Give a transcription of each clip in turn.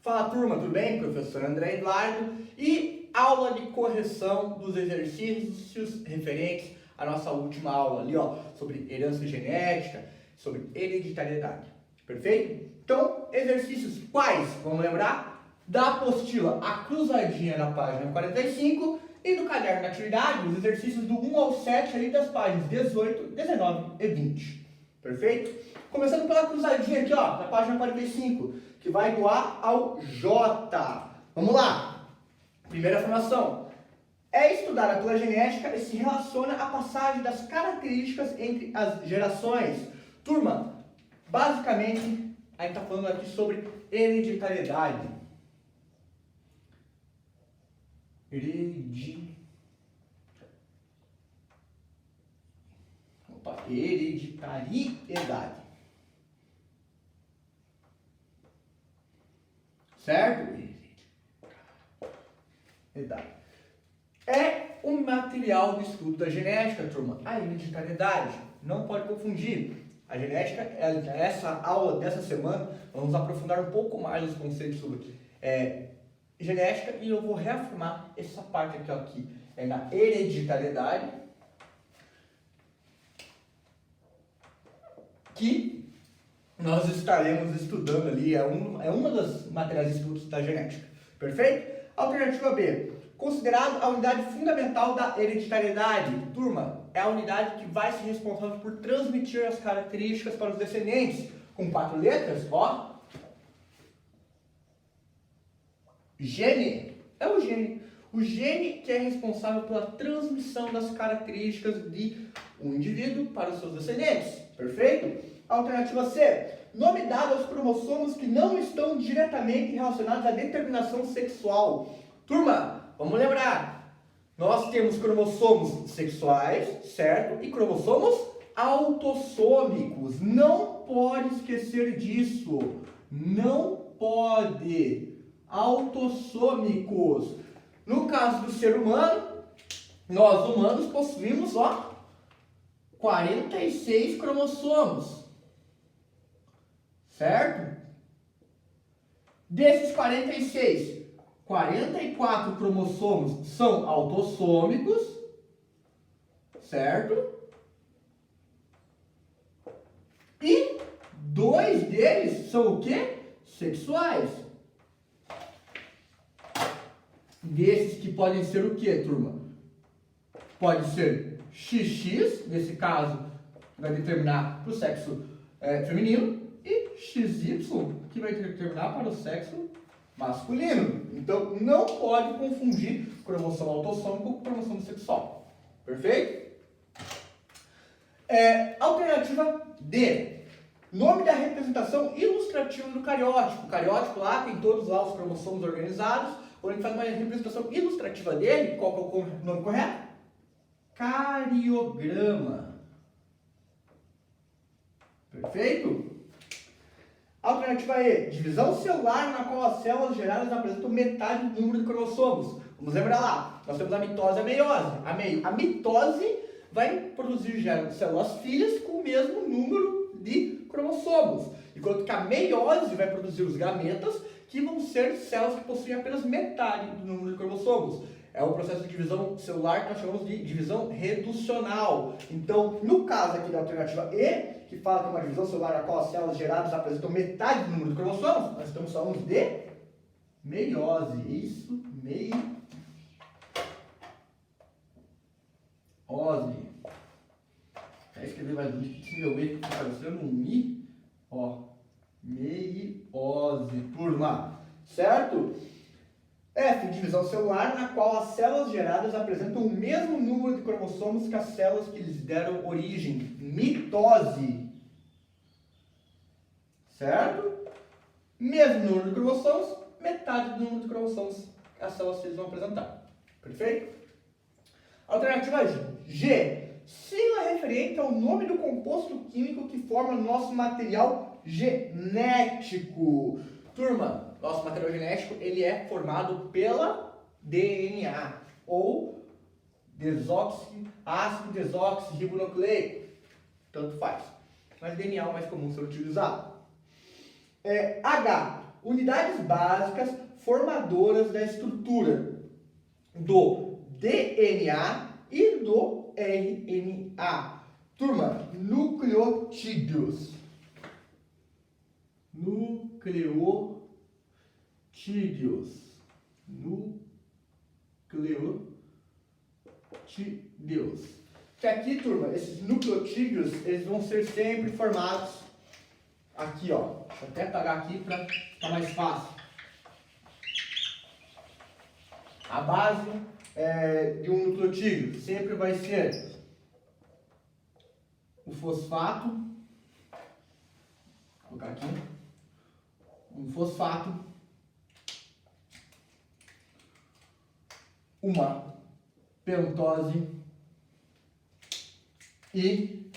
Fala turma, tudo bem? Professor André Eduardo e aula de correção dos exercícios referentes à nossa última aula ali, ó, sobre herança genética, sobre hereditariedade. Perfeito? Então, exercícios quais? Vamos lembrar? Da apostila A Cruzadinha na página 45 e do caderno de atividade, os exercícios do 1 ao 7 ali das páginas 18, 19 e 20. Perfeito? Começando pela cruzadinha aqui, ó, na página 45, que vai do A ao J. Vamos lá. Primeira afirmação. É estudar a filogenética e se relaciona a passagem das características entre as gerações. Turma, basicamente, a gente está falando aqui sobre hereditariedade. Hereditariedade. Certo? Hereditariedade. É um material de estudo da genética, turma. A hereditariedade. Não pode confundir. A genética, essa aula dessa semana, vamos aprofundar um pouco mais os conceitos sobre genética e eu vou reafirmar essa parte aqui, ó, que é na hereditariedade, que nós estaremos estudando ali, é uma das materiais de estudos da genética. Perfeito? Alternativa B. Considerado a unidade fundamental da hereditariedade. Turma, é a unidade que vai ser responsável por transmitir as características para os descendentes. Com 4 letras, ó. Gene. É o gene. O gene que é responsável pela transmissão das características de um indivíduo para os seus descendentes. Perfeito? Alternativa C. Nome dado aos cromossomos que não estão diretamente relacionados à determinação sexual. Turma, vamos lembrar. Nós temos cromossomos sexuais, certo? E cromossomos autossômicos. Não pode esquecer disso. Não pode. Autossômicos. No caso do ser humano, nós humanos possuímos, ó, 46 cromossomos. Certo? Desses 46, 44 cromossomos são autossômicos, certo? E 2 deles são o quê? Sexuais. Desses que podem ser o quê, turma? Pode ser XX, nesse caso vai determinar para o sexo feminino, e XY, que vai determinar para o sexo masculino. Então, não pode confundir cromossomo autossômico com cromossomo sexual. Perfeito? Alternativa D. Nome da representação ilustrativa do cariótipo. O cariótipo lá tem todos lá os cromossomos organizados. Quando a gente faz uma representação ilustrativa dele, qual que é o nome correto? Cariograma. Perfeito? Alternativa E. Divisão celular na qual as células geradas apresentam metade do número de cromossomos. Vamos lembrar lá. Nós temos a mitose e a meiose. A mitose vai produzir células filhas com o mesmo número de cromossomos. Enquanto que a meiose vai produzir os gametas, que vão ser células que possuem apenas metade do número de cromossomos. É o processo de divisão celular que nós chamamos de divisão reducional. Então, no caso aqui da alternativa E, que fala que é uma divisão celular na qual as células geradas apresentam metade do número de cromossomos, nós estamos falando de meiose. Isso, meiose. Quer escrever mais bonito que meu E está parecendo um I? Ó, meiose, turma. Certo? F, divisão celular, na qual as células geradas apresentam o mesmo número de cromossomos que as células que lhes deram origem. Mitose. Certo? Mesmo número de cromossomos, metade do número de cromossomos que as células filhas vão apresentar. Perfeito? Alternativa G. Sigla referente ao nome do composto químico que forma nosso material genético. Turma, nosso material genético ele é formado pela DNA ou ácido desoxirribonucleico. Tanto faz. Mas DNA é o mais comum ser utilizado. H. unidades básicas formadoras da estrutura do DNA e do RNA. Turma, nucleotídeos. Nucleotídeos. Que aqui, turma, esses nucleotídeos, eles vão ser sempre formados aqui, ó. Deixa eu até apagar aqui para ficar mais fácil. A base de um nucleotídeo sempre vai ser o fosfato. Vou colocar aqui. Um fosfato. Uma pentose e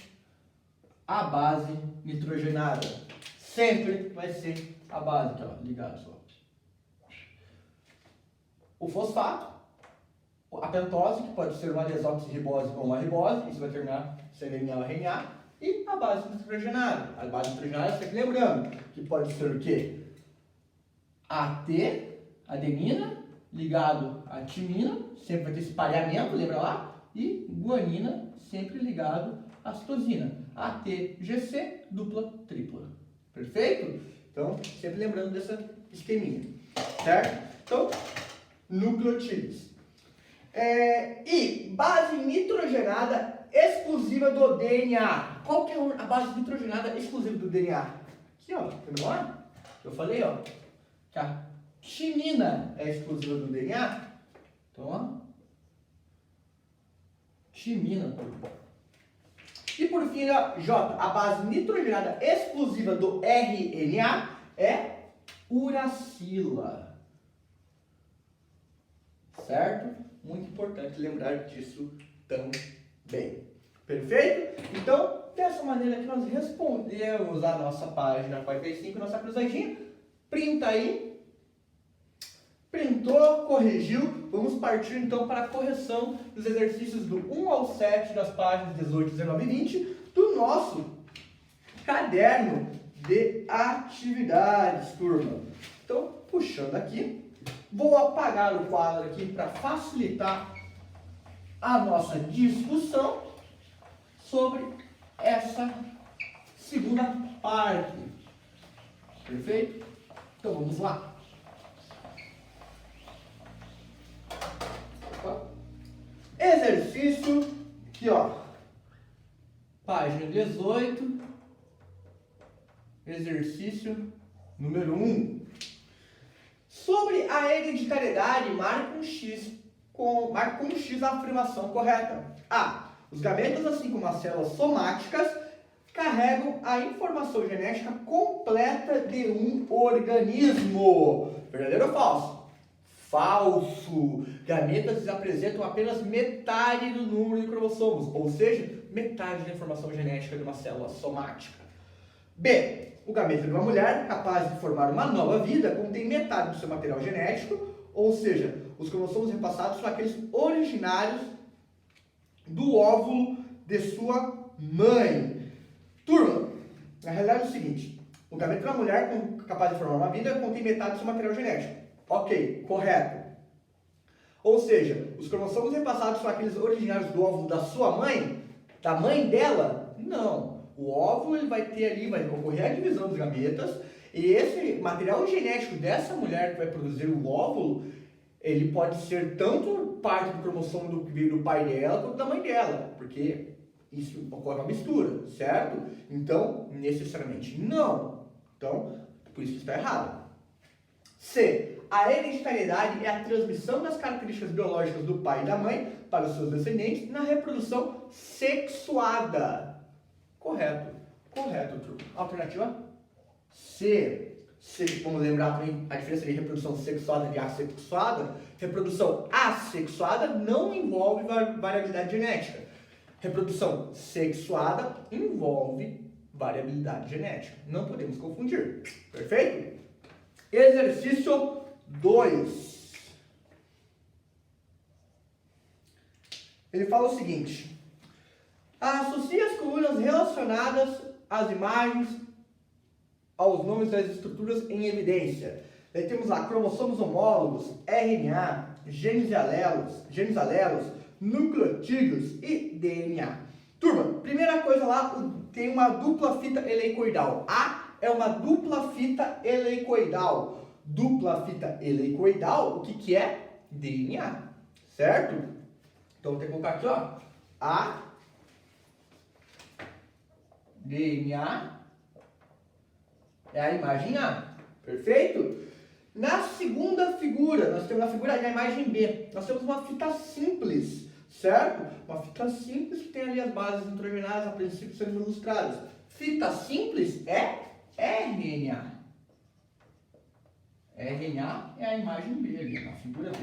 a base nitrogenada. Sempre vai ser a base, aqui, ó, ligado só. O fosfato, a pentose, que pode ser uma desoxirribose ou uma ribose, isso vai terminar sendo DNA ou RNA, e a base nitrogenada. A base nitrogenada, sempre lembrando, que pode ser o quê? AT, adenina, ligado à timina, sempre vai ter esse pareamento, lembra lá? E guanina, sempre ligado à citosina. ATGC, dupla, tripla. Perfeito? Então, sempre lembrando dessa esqueminha. Certo? Então, nucleotídeos. E base nitrogenada exclusiva do DNA. Qual que é a base nitrogenada exclusiva do DNA? Aqui, ó. Tá lá? Eu falei, ó. Que a timina é exclusiva do DNA. Então, ó. Timina. E por fim, J, a base nitrogenada exclusiva do RNA é uracila. Certo? Muito importante lembrar disso também. Perfeito? Então, dessa maneira que nós respondemos a nossa página 45, nossa cruzadinha. Printa aí. Printou, corrigiu. Vamos partir então para a correção dos exercícios do 1 ao 7 das páginas 18, 19 e 20 do nosso caderno de atividades, turma. Então, puxando aqui, vou apagar o quadro aqui para facilitar a nossa discussão sobre essa segunda parte. Perfeito? Então, vamos lá. Exercício, aqui ó, página 18, exercício número 1. Sobre a hereditariedade, marque um X com a afirmação correta. A. Os gametas, assim como as células somáticas, carregam a informação genética completa de um organismo. Verdadeiro ou falso? Falso. Gametas apresentam apenas metade do número de cromossomos, ou seja, metade da informação genética de uma célula somática. B. O gameta de uma mulher, capaz de formar uma nova vida, contém metade do seu material genético, ou seja, os cromossomos repassados são aqueles originários do óvulo de sua mãe. Turma, na realidade é o seguinte, o gameta de uma mulher capaz de formar uma vida contém metade do seu material genético. Ok, correto. Ou seja, os cromossomos repassados são aqueles originários do óvulo da sua mãe? Da mãe dela? Não. O óvulo ele vai ter ali, vai ocorrer a divisão dos gametas, e esse material genético dessa mulher que vai produzir o óvulo, ele pode ser tanto parte do cromossomo do que veio do pai dela, quanto da mãe dela, porque isso ocorre uma mistura, certo? Então, necessariamente não. Então, por isso que está errado. C. A hereditariedade é a transmissão das características biológicas do pai e da mãe para os seus descendentes na reprodução sexuada. Correto. Correto, turma. Alternativa C. Vamos lembrar também a diferença de reprodução sexuada e assexuada. Reprodução assexuada não envolve variabilidade genética. Reprodução sexuada envolve variabilidade genética. Não podemos confundir. Perfeito? Exercício 2. Ele fala o seguinte: associe as colunas relacionadas às imagens aos nomes das estruturas em evidência. Daí temos lá cromossomos homólogos, RNA, genes alelos, nucleotídeos e DNA. Turma, primeira coisa lá, tem uma dupla fita helicoidal. A é uma dupla fita helicoidal. Dupla fita helicoidal, o que é? DNA, certo? Então, vou ter que colocar aqui, ó, A, DNA, é a imagem A, perfeito? Na segunda figura, nós temos a figura na imagem B, nós temos uma fita simples, certo? Uma fita simples que tem ali as bases nitrogenadas, a princípio sendo ilustradas. Fita simples é RNA. RNA é a imagem B ali, a figura B.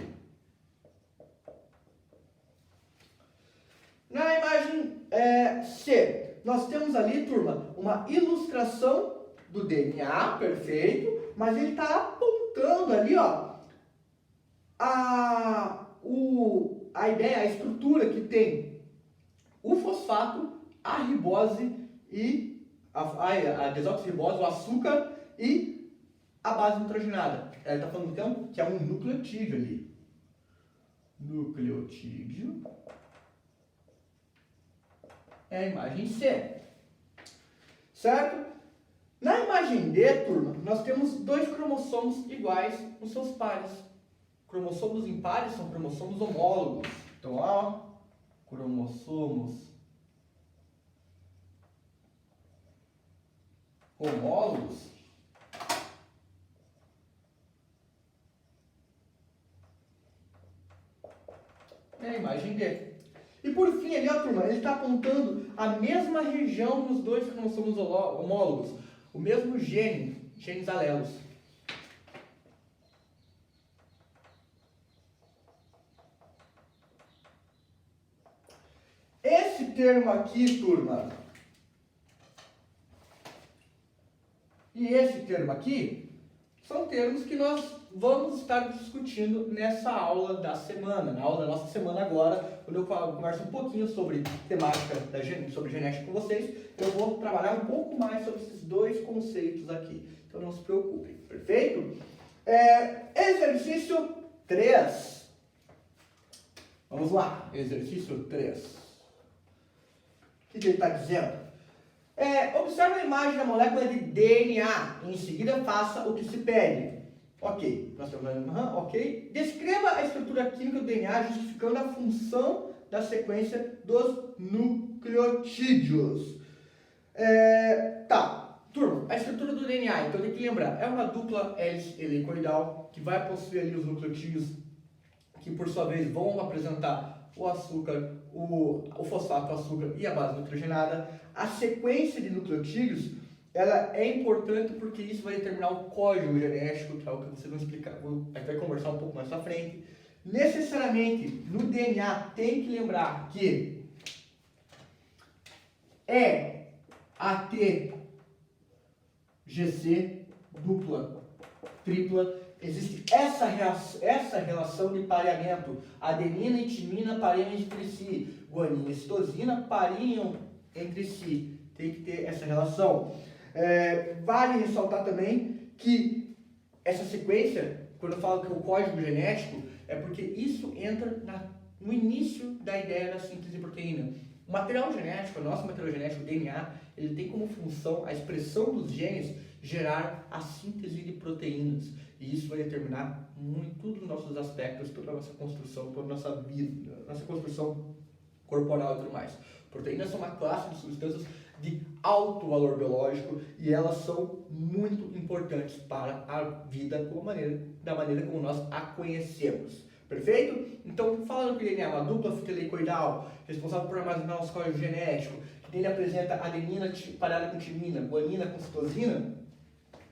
Na imagem C, nós temos ali, turma, uma ilustração do DNA, perfeito, mas ele está apontando ali, ó, a ideia, a estrutura que tem o fosfato, a ribose e a desoxirribose, o açúcar e a base nitrogenada. Ela está falando então que é um nucleotídeo ali. Nucleotídeo é a imagem C. Certo? Na imagem D, turma, nós temos dois cromossomos iguais nos seus pares. Cromossomos impares são cromossomos homólogos. Então, ó, cromossomos homólogos é a imagem D. E por fim, ali, ó, turma, ele está apontando a mesma região dos dois cromossomos homólogos, o mesmo gene, genes alelos. Esse termo aqui, turma, e esse termo aqui, são termos que nós vamos estar discutindo nessa aula da semana, na aula da nossa semana agora, quando eu converso um pouquinho sobre temática sobre genética com vocês, eu vou trabalhar um pouco mais sobre esses dois conceitos aqui, então não se preocupem, perfeito? Exercício 3. Vamos lá, exercício 3. O que ele está dizendo? Observe a imagem da molécula de DNA. Em seguida, faça o que se pede. Ok. Nós temos ok. Descreva a estrutura química do DNA, justificando a função da sequência dos nucleotídeos. Tá. Turma, a estrutura do DNA, então tem que lembrar, é uma dupla hélice helicoidal que vai possuir ali os nucleotídeos que, por sua vez, vão apresentar o açúcar, o fosfato, o açúcar e a base nitrogenada. A sequência de nucleotídeos, ela é importante porque isso vai determinar o código genético, que é o que vocês vão explicar, a gente vai conversar um pouco mais pra frente. Necessariamente, no DNA, tem que lembrar que é AT, GC, dupla, tripla. Existe essa relação de pareamento. Adenina e timina pareiam entre si. Guanina e citosina pareiam entre si. Tem que ter essa relação. Vale ressaltar também que essa sequência, quando eu falo que é o código genético, é porque isso entra no início da ideia da síntese de proteína. O material genético, o nosso material genético, o DNA, ele tem como função a expressão dos genes gerar a síntese de proteínas. E isso vai determinar muito todos os nossos aspectos, toda a nossa construção, toda a nossa vida, nossa construção corporal e tudo mais. Proteínas são uma classe de substâncias de alto valor biológico e elas são muito importantes para a vida da maneira como nós a conhecemos. Perfeito? Então, falando que o DNA é uma dupla fita helicoidal, responsável por armazenar nosso código genético, que ele apresenta adenina parada com timina, guanina com citosina,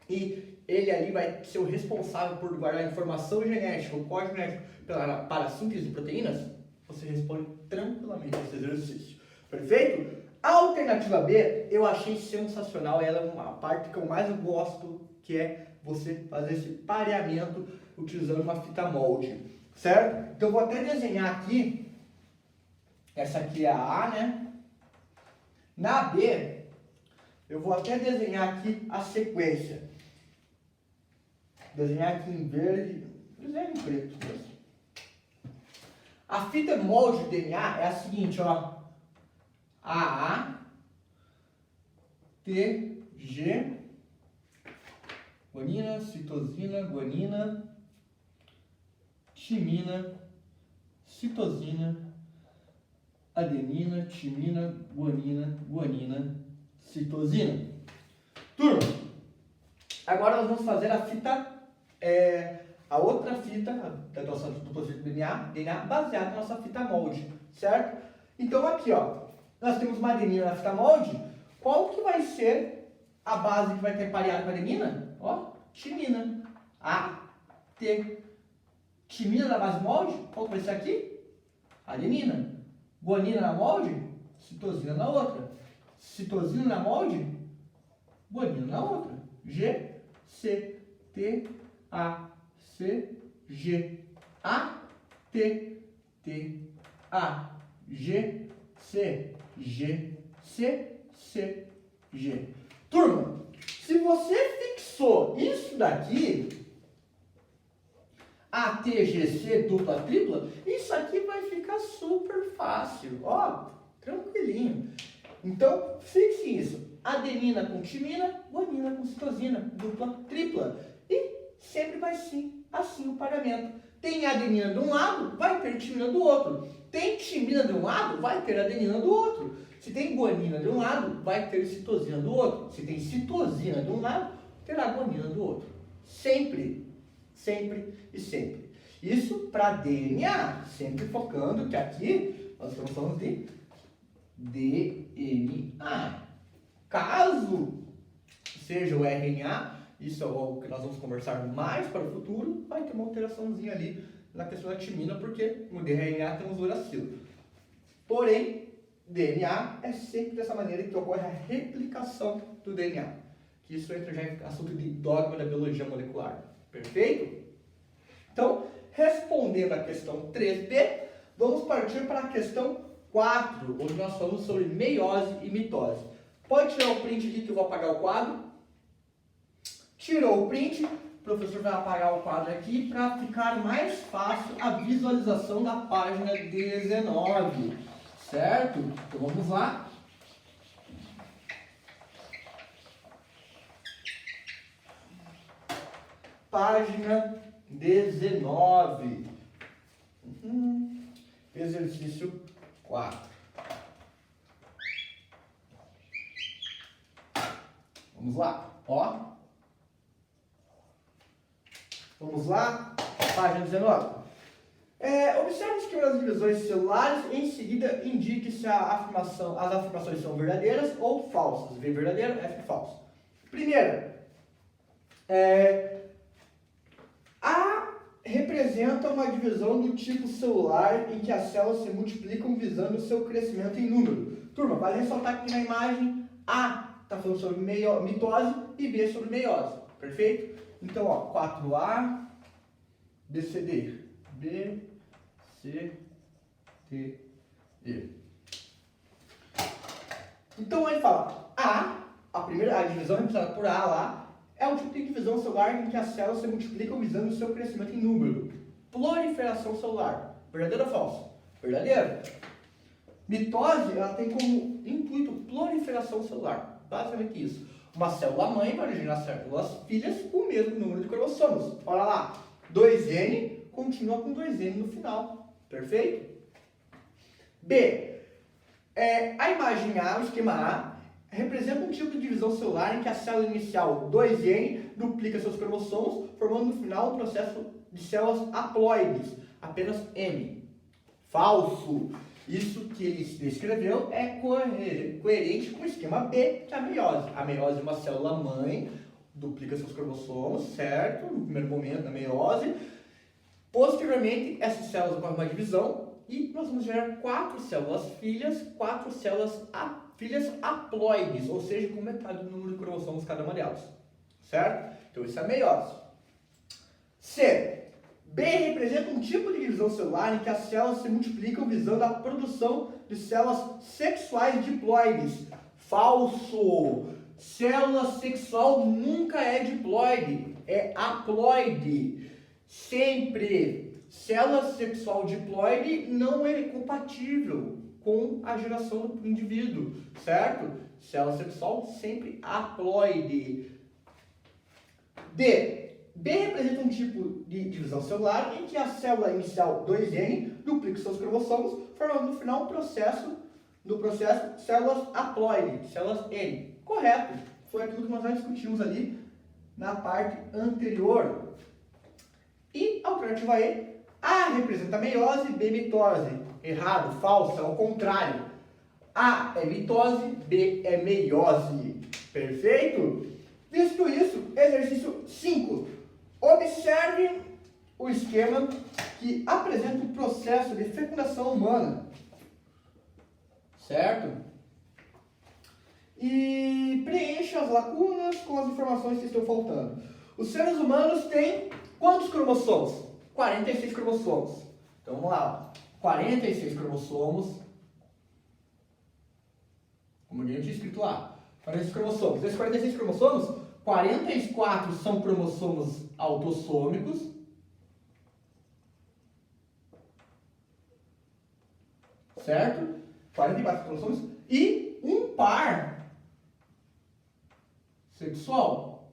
e ele ali vai ser o responsável por guardar a informação genética, o código genético para a síntese de proteínas, você responde tranquilamente esse exercício. Perfeito? A alternativa B eu achei sensacional, ela é uma parte que eu mais gosto, que é você fazer esse pareamento utilizando uma fita molde, certo? Então eu vou até desenhar aqui, essa aqui é a A, né? Na B, Eu vou até desenhar aqui a sequência. Desenhar aqui em verde, desenhar em preto mesmo. A fita molde do DNA é a seguinte, ó. A, T, G, guanina, citosina, guanina, timina, citosina, adenina, timina, guanina, guanina, citosina. Turma, agora nós vamos fazer a fita, a outra fita da nossa dupla fita DNA baseada na nossa fita molde, certo? Então aqui, ó, nós temos uma adenina na fita molde. Qual que vai ser a base que vai ter pareado com a adenina? Ó, timina. A, T. Timina na base molde, qual que vai ser aqui? Adenina. Guanina na molde, citosina na outra. Citosina na molde, guanina na outra. G, C, T, A, C, G. A, T, T, A, G, C, G, C, C, G. Turma, se você fixou isso daqui, A, T, G, C, dupla, tripla, isso aqui vai ficar super fácil, ó, tranquilinho. Então, fixe isso. Adenina com timina, guanina com citosina, dupla, tripla. E sempre vai sim, assim o paramento. Tem adenina de um lado, vai ter timina do outro. Tem timina de um lado, vai ter adenina do outro. Se tem guanina de um lado, vai ter citosina do outro. Se tem citosina de um lado, terá guanina do outro. Sempre, sempre e sempre. Isso para DNA, sempre focando que aqui nós estamos falando de DNA. Caso seja o RNA, isso é o que nós vamos conversar mais para o futuro, vai ter uma alteraçãozinha ali na questão da timina, porque no DNA temos uracilo. Porém, DNA é sempre dessa maneira que ocorre a replicação do DNA. Que isso entra já em assunto de dogma da biologia molecular. Perfeito? Então, respondendo a questão 3B, vamos partir para a questão 4, onde nós falamos sobre meiose e mitose. Pode tirar o print aqui que eu vou apagar o quadro. Tirou o print, o professor vai apagar o quadro aqui para ficar mais fácil a visualização da página 19. Certo? Então vamos lá. Página 19. Exercício 4. Vamos lá. Ó. Vamos lá. Página 19. Observe que as divisões celulares, em seguida indique se as afirmações são verdadeiras ou falsas. V verdadeiro, F falso. Primeira, A representa uma divisão do tipo celular em que as células se multiplicam visando o seu crescimento em número. Turma, vale ressaltar que aqui na imagem A está falando sobre mitose e B sobre meiose. Perfeito? Então, ó, 4A, BCD. B, C, D, E. Então ele fala, a divisão representada por A lá, é um tipo de divisão celular em que as células se multiplicam visando o seu crescimento em número. Proliferação celular. Verdadeiro ou falso? Verdadeiro. Mitose, ela tem como intuito proliferação celular. Basicamente isso. Uma célula mãe vai originar células filhas com o mesmo número de cromossomos. Olha lá, 2N continua com 2N no final. Perfeito? B. A imagem A, o esquema A, representa um tipo de divisão celular em que a célula inicial 2N duplica seus cromossomos, formando no final um processo de células haploides, apenas M. Falso. Isso que ele descreveu é coerente com o esquema B, que é a meiose. A meiose é uma célula mãe, duplica seus cromossomos, certo? No primeiro momento da meiose. Posteriormente, essas células ocorrem uma divisão e nós vamos gerar 4 células filhas, 4 células filhas haploides, ou seja, com metade do número de cromossomos cada uma delas. Certo? Então, isso é a meiose. C. B representa um tipo de divisão celular em que as células se multiplicam visando a produção de células sexuais diploides. Falso! célula sexual nunca é diploide, é haploide. Sempre. Célula sexual diploide não é compatível com a geração do indivíduo, certo? Célula sexual sempre haploide. B representa um tipo de divisão celular em que a célula inicial 2N duplica seus cromossomos, formando no final no processo células haploide, células N. Correto. Foi aquilo que nós já discutimos ali na parte anterior. E alternativa E, A representa meiose, B mitose. Errado, falso, ao contrário. A é mitose, B é meiose. Perfeito? Visto isso, exercício 5. Observe o esquema que apresenta o processo de fecundação humana. Certo? E preencha as lacunas com as informações que estão faltando. Os seres humanos têm quantos cromossomos? 46 cromossomos. Então vamos lá. 46 cromossomos. Como eu tinha escrito lá. 46 cromossomos. Desses 46 cromossomos, 44 são cromossomos autossômicos. Certo? 44 cromossomos. E um par sexual.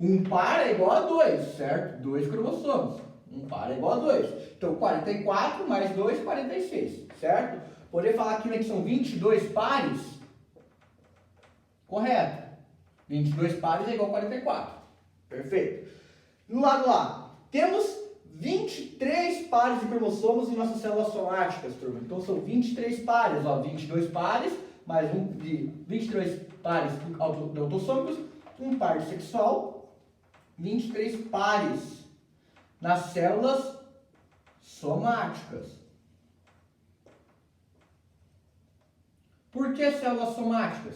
Um par é igual a 2, certo? 2 cromossomos. Um par é igual a 2. Então, 44 mais 2, 46, certo? Poder falar aqui que são 22 pares? Correto. 22 pares é igual a 44. Perfeito. No lado lá, temos 23 pares de cromossomos em nossas células somáticas, turma. Então, são 23 pares, ó. 22 pares, mais 23 pares de autossômicos, um par sexual, 23 pares nas células somáticas. Por que células somáticas?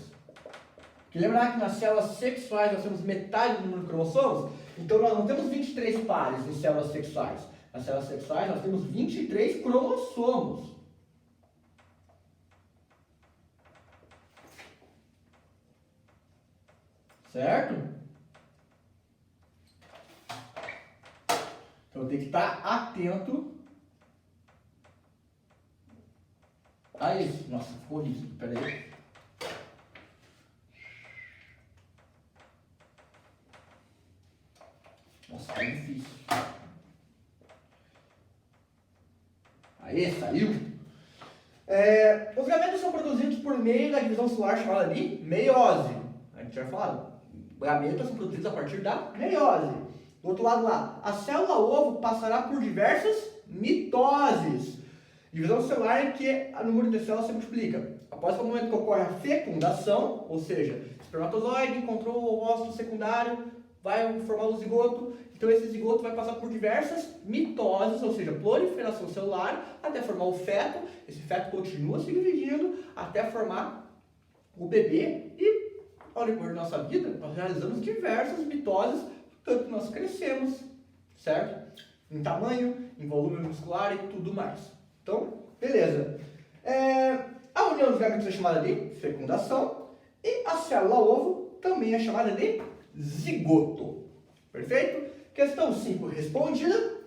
Porque lembrar que nas células sexuais nós temos metade do número de cromossomos? Então nós não temos 23 pares em células sexuais. Nas células sexuais nós temos 23 cromossomos. Certo? Então tem que estar atento a isso. Nossa, ficou rígido. Pera aí. Nossa, tá difícil. Aí, saiu. Os gametas são produzidos por meio da divisão celular chamada de meiose. A gente já falou. Gametas são produzidos a partir da meiose. Do outro lado lá, a célula ovo passará por diversas mitoses. Divisão celular em que o número de células se multiplica. Após o momento que ocorre a fecundação, ou seja, o espermatozoide encontrou o ovócito secundário, vai formar o zigoto. Então esse zigoto vai passar por diversas mitoses, ou seja, proliferação celular, até formar o feto. Esse feto continua se dividindo até formar o bebê. E ao decorrer da nossa vida, nós realizamos diversas mitoses, tanto que nós crescemos, certo? Em tamanho, em volume muscular e tudo mais. Então, beleza. A união dos gametos é chamada de fecundação e a célula ovo também é chamada de zigoto. Perfeito? Questão 5 respondida.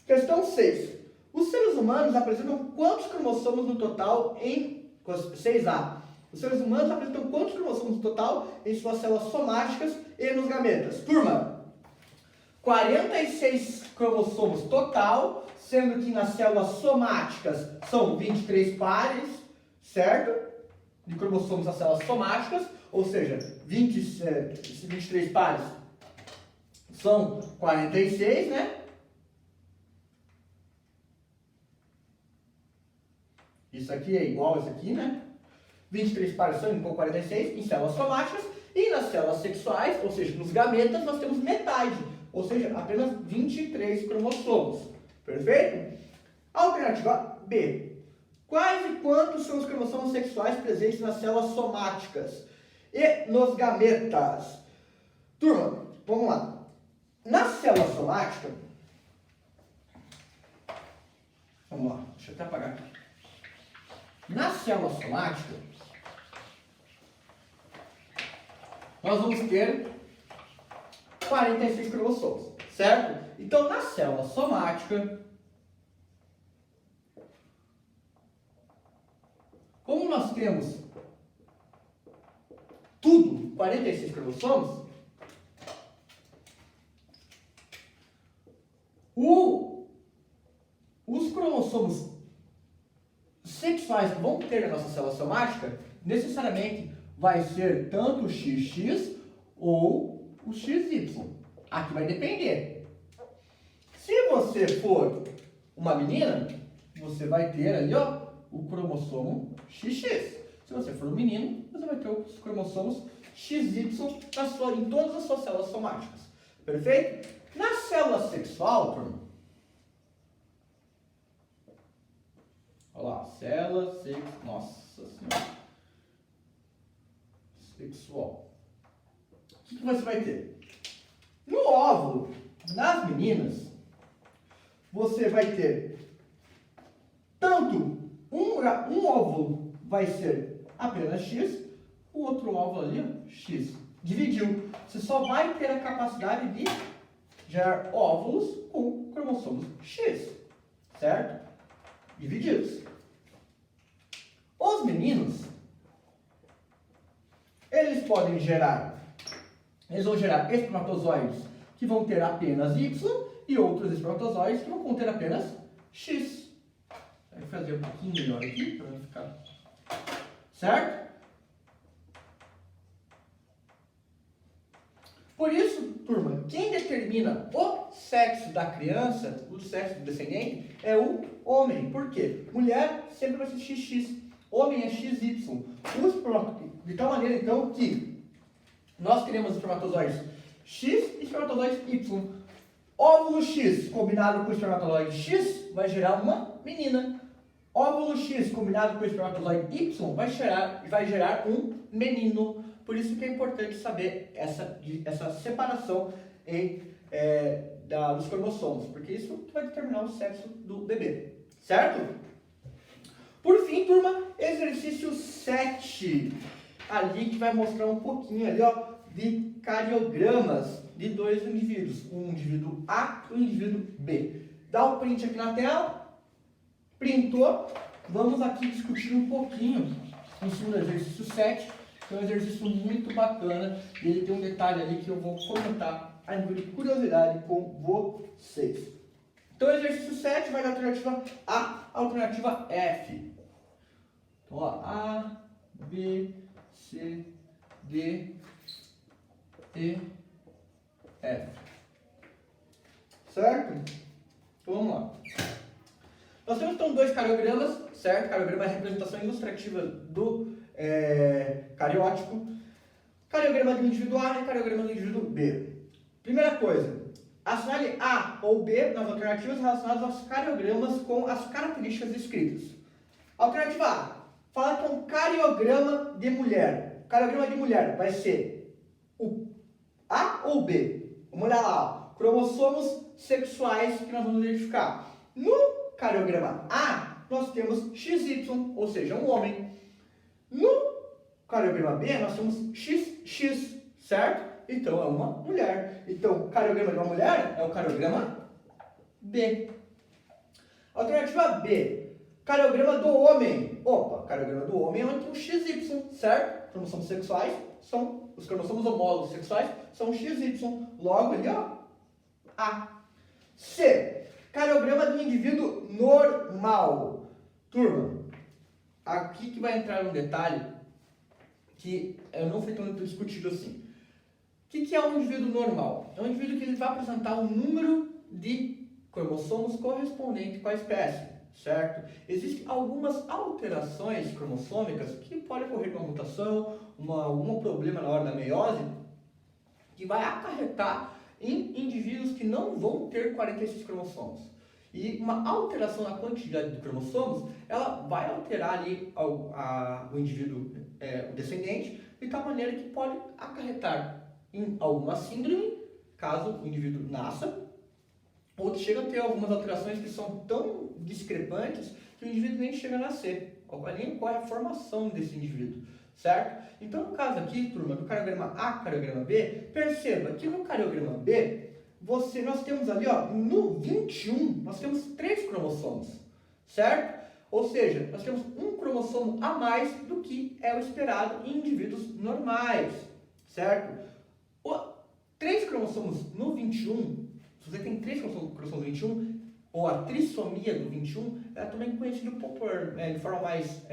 Questão 6. Os seres humanos apresentam quantos cromossomos no total em 6A? Os seres humanos apresentam quantos cromossomos no total em suas células somáticas e nos gametas? Turma, 46 cromossomos total, sendo que nas células somáticas são 23 pares, certo? De cromossomos nas células somáticas, ou seja, 23 pares são 46, né? Isso aqui é igual a isso aqui, né? 23 pares são igual a 46 em células somáticas, e nas células sexuais, ou seja, nos gametas, nós temos metade, ou seja, apenas 23 cromossomos. Perfeito? Alternativa B. Quais e quantos são os cromossomos sexuais presentes nas células somáticas e nos gametas? Turma, vamos lá. Na célula somática, vamos lá, deixa eu até apagar aqui. Na célula somática, nós vamos ter 46 cromossomos, certo? Então, na célula somática, como nós temos tudo 46 cromossomos, os cromossomos sexuais que vão ter na nossa célula somática, necessariamente vai ser tanto o XX ou o XY. Aqui vai depender. Se você for uma menina, você vai ter ali, ó, o cromossomo XX. Se você for um menino, você vai ter os cromossomos XY em todas as suas células somáticas. Perfeito? Na célula sexual, turma, olha lá, célula sexual. O que você vai ter? No óvulo, nas meninas, você vai ter tanto um óvulo vai ser apenas X, o outro óvulo ali, ó, X. Dividiu. Você só vai ter a capacidade de gerar óvulos com cromossomos X, certo? Divididos. Os meninos, eles vão gerar espermatozoides que vão ter apenas Y e outros espermatozoides que vão conter apenas X. Vou fazer um pouquinho melhor aqui para não ficar certo? Por isso, turma, quem determina o sexo da criança, o sexo do descendente, é o homem. Por quê? Mulher sempre vai ser XX, homem é XY. De tal maneira, então, que nós queremos espermatozoides X e espermatozoides Y. Óvulo X combinado com espermatozoide X vai gerar uma menina. Óvulo X combinado com espermatozoide Y vai gerar um menino. Por isso que é importante saber essa separação dos cromossomos, porque isso vai determinar o sexo do bebê, certo? Por fim, turma, exercício 7, ali que vai mostrar um pouquinho ali, ó, de cariogramas de dois indivíduos, um indivíduo A e um indivíduo B. Dá o print aqui na tela, printou, vamos aqui discutir um pouquinho em cima do exercício 7, que é um exercício muito bacana, e ele tem um detalhe ali que eu vou comentar a nível de curiosidade com vocês. Então, o exercício 7 vai da alternativa A à alternativa F. Então, ó, A, B, C, D, E, F. Certo? Então, vamos lá. Nós temos, então, dois cariogramas, certo? Cariograma é a representação ilustrativa do cariótipo. Cariograma do indivíduo A e cariograma do indivíduo B. Primeira coisa, assinale A ou B nas alternativas relacionadas aos cariogramas com as características escritas. Alternativa A, fala que é um cariograma de mulher. O cariograma de mulher vai ser o A ou B? Vamos olhar lá, ó, cromossomos sexuais que nós vamos identificar. No cariograma A, nós temos XY, ou seja, um homem. No cariograma B, nós temos XX, certo? Então, é uma mulher. Então, o cariograma de uma mulher é o cariograma B. Alternativa B, cariograma do homem. Opa, cariograma do homem é onde tem um XY, certo? Cromossomos sexuais são, os cromossomos homólogos sexuais são XY. Logo ali, ó, A. C, cariograma do indivíduo normal. Turma, aqui que vai entrar um detalhe que não foi tão discutido assim. O que é um indivíduo normal? É um indivíduo que ele vai apresentar um número de cromossomos correspondente com a espécie, certo? Existem algumas alterações cromossômicas que podem ocorrer com uma mutação, algum problema na hora da meiose, que vai acarretar em indivíduos que não vão ter 46 cromossomos. E uma alteração na quantidade de cromossomos, ela vai alterar ali o indivíduo, o descendente, de tal maneira que pode acarretar em alguma síndrome, caso o indivíduo nasça, ou que chega a ter algumas alterações que são tão discrepantes que o indivíduo nem chega a nascer. Ali ocorre a formação desse indivíduo, certo? Então, no caso aqui, turma, do cariograma A e cariograma B, perceba que no cariograma B, nós temos ali, ó, no 21, nós temos 3 cromossomos, certo? Ou seja, nós temos um cromossomo a mais do que é o esperado em indivíduos normais, certo? 3 cromossomos no 21, se você tem 3 cromossomos no 21, ou a trissomia do 21, ela é também conhecida de forma mais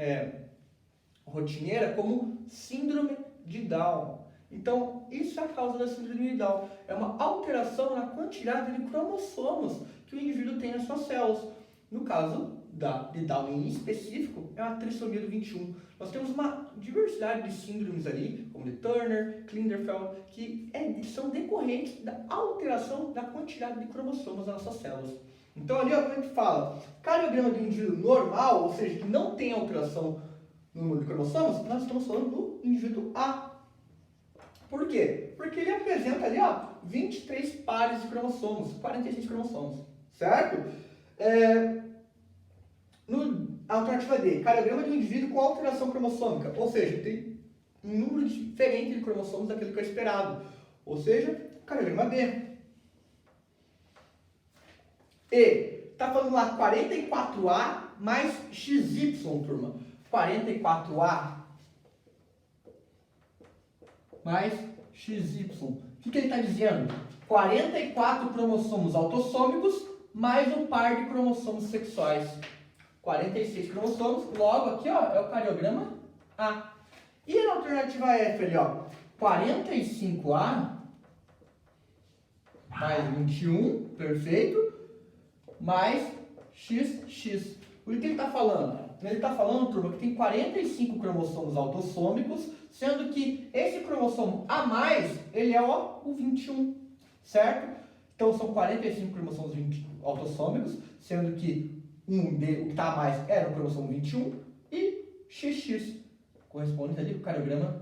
rotineira como síndrome de Down. Então, isso é a causa da síndrome de Down. É uma alteração na quantidade de cromossomos que o indivíduo tem nas suas células. No caso de Down em específico, é a trissomia do 21. Nós temos uma diversidade de síndromes ali, como de Turner, Klinefelter, que são decorrentes da alteração da quantidade de cromossomos nas nossas células. Então, ali, ó, quando a gente fala cariograma do indivíduo normal, ou seja, que não tem alteração no número de cromossomos, nós estamos falando do indivíduo A. Por quê? Porque ele apresenta ali, ó, 23 pares de cromossomos, 46 cromossomos, certo? A alternativa D, cariograma de um indivíduo com alteração cromossômica, ou seja, tem um número diferente de cromossomos daquele que é esperado, ou seja, cariograma B. E, está falando lá 44A mais XY, turma. 44A mais XY. O que ele está dizendo? 44 cromossomos autossômicos mais um par de cromossomos sexuais. 46 cromossomos, logo aqui, ó, é o cariograma A. E na alternativa F ali, ó, 45A mais 21, perfeito, mais XX. O que ele está falando? Ele está falando, turma, que tem 45 cromossomos autossômicos, sendo que esse cromossomo a mais, ele é o 21, certo? Então são 45 cromossomos autossômicos, sendo que o que está a mais era o cromossomo 21 e XX, correspondente ali ao cariograma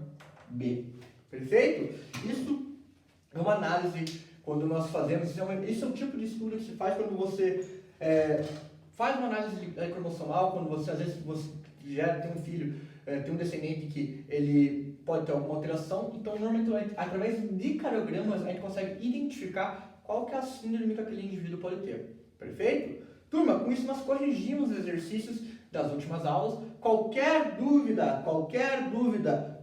B. Perfeito? Isso é uma análise quando nós fazemos, esse é o tipo de estudo que se faz quando você faz uma análise cromossomal, quando você, às vezes, você já tem um filho, tem um descendente que ele pode ter alguma alteração, então, normalmente, através de cariogramas, a gente consegue identificar qual que é a síndrome que aquele indivíduo pode ter. Perfeito? Turma, com isso nós corrigimos os exercícios das últimas aulas. Qualquer dúvida,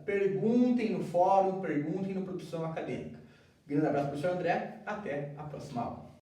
perguntem no fórum, perguntem no Produção Acadêmica. Grande abraço, professor André, até a próxima aula.